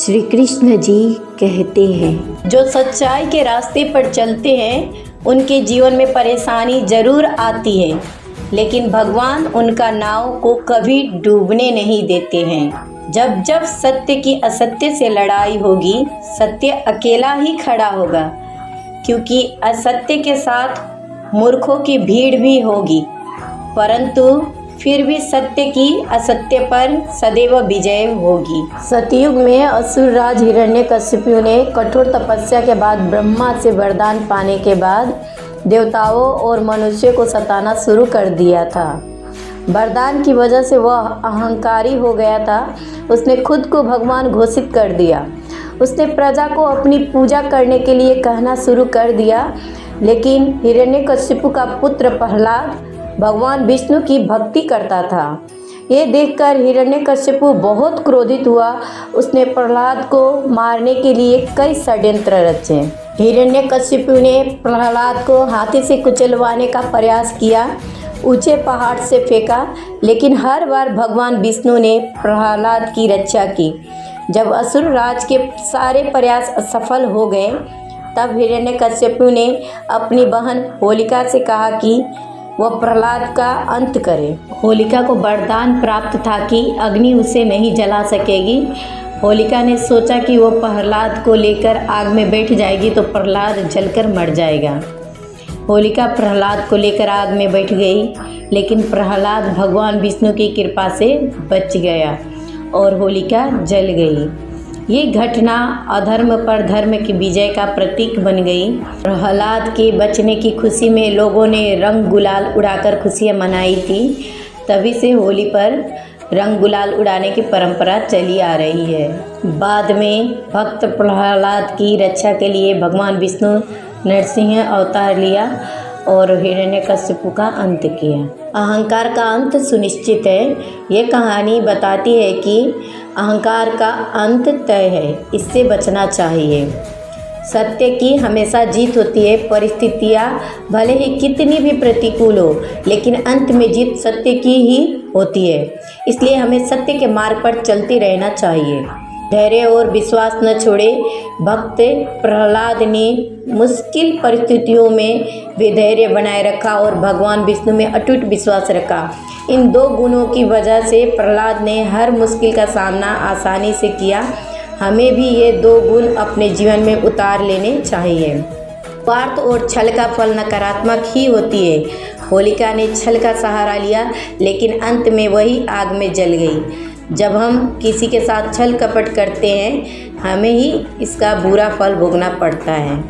श्री कृष्ण जी कहते हैं, जो सच्चाई के रास्ते पर चलते हैं उनके जीवन में परेशानी जरूर आती है, लेकिन भगवान उनका नाव को कभी डूबने नहीं देते हैं। जब जब सत्य की असत्य से लड़ाई होगी, सत्य अकेला ही खड़ा होगा, क्योंकि असत्य के साथ मूर्खों की भीड़ भी होगी, परंतु फिर भी सत्य की असत्य पर सदैव विजय होगी। सतयुग में असुर राज हिरण्यकशिपु ने कठोर तपस्या के बाद ब्रह्मा से वरदान पाने के बाद देवताओं और मनुष्य को सताना शुरू कर दिया था। वरदान की वजह से वह अहंकारी हो गया था। उसने खुद को भगवान घोषित कर दिया। उसने प्रजा को अपनी पूजा करने के लिए कहना शुरू कर दिया, लेकिन हिरण्यकशिपु का पुत्र प्रहलाद भगवान विष्णु की भक्ति करता था। ये देखकर हिरण्यकशिपु बहुत क्रोधित हुआ। उसने प्रहलाद को मारने के लिए कई षड्यंत्र रचे। हिरण्यकशिपु ने प्रहलाद को हाथी से कुचलवाने का प्रयास किया, ऊंचे पहाड़ से फेंका, लेकिन हर बार भगवान विष्णु ने प्रहलाद की रक्षा की। जब असुर राज के सारे प्रयास असफल हो गए, तब हिरण्यकशिपु ने अपनी बहन होलिका से कहा कि वह प्रहलाद का अंत करे। होलिका को वरदान प्राप्त था कि अग्नि उसे नहीं जला सकेगी। होलिका ने सोचा कि वो प्रहलाद को लेकर आग में बैठ जाएगी तो प्रहलाद जलकर मर जाएगा। होलिका प्रहलाद को लेकर आग में बैठ गई, लेकिन प्रहलाद भगवान विष्णु की कृपा से बच गया और होलिका जल गई। ये घटना अधर्म पर धर्म की विजय का प्रतीक बन गई। प्रहलाद के बचने की खुशी में लोगों ने रंग गुलाल उड़ाकर खुशियाँ मनाई थी। तभी से होली पर रंग गुलाल उड़ाने की परंपरा चली आ रही है। बाद में भक्त प्रहलाद की रक्षा के लिए भगवान विष्णु नरसिंह अवतार लिया और हिरण्यकशिपु का अंत किया। अहंकार का अंत सुनिश्चित है। ये कहानी बताती है कि अहंकार का अंत तय है, इससे बचना चाहिए। सत्य की हमेशा जीत होती है। परिस्थितियाँ भले ही कितनी भी प्रतिकूल हो, लेकिन अंत में जीत सत्य की ही होती है। इसलिए हमें सत्य के मार्ग पर चलते रहना चाहिए। धैर्य और विश्वास न छोड़े। भक्त प्रहलाद ने मुश्किल परिस्थितियों में भी धैर्य बनाए रखा और भगवान विष्णु में अटूट विश्वास रखा। इन दो गुणों की वजह से प्रहलाद ने हर मुश्किल का सामना आसानी से किया। हमें भी ये दो गुण अपने जीवन में उतार लेने चाहिए। स्वार्थ और छल का फल नकारात्मक ही होती है। होलिका ने छल का सहारा लिया, लेकिन अंत में वही आग में जल गई। जब हम किसी के साथ छल कपट करते हैं, हमें ही इसका बुरा फल भोगना पड़ता है।